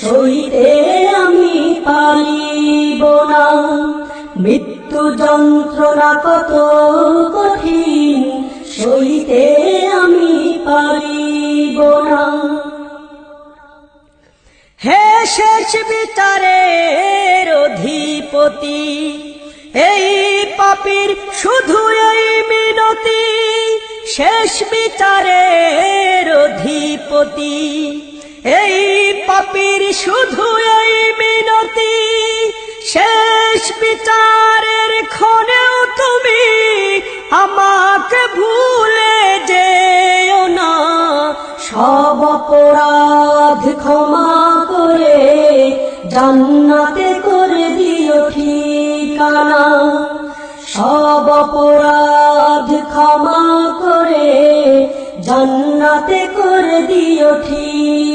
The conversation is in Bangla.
সইতে আমি পারিব না। মৃত্যু যন্ত্রণা কত কঠিন, সইতে আমি পারিব না। হে শেষ বিচারের অধিপতি, এই পাপীর শুধু এই মিনতি। শেষ বিচারের অধিপতি, এই পাপীর শুধু এই মিনতি। শেষ বিচারের ক্ষণেও তুমি আমাকে ভুলে যেও না। সব অপরাধ ক্ষমা করে জান্নাতে করে দিও ঠিকানা। সব অপরাধ ক্ষমা করে জান্নাতে করে দিও ঠিকানা।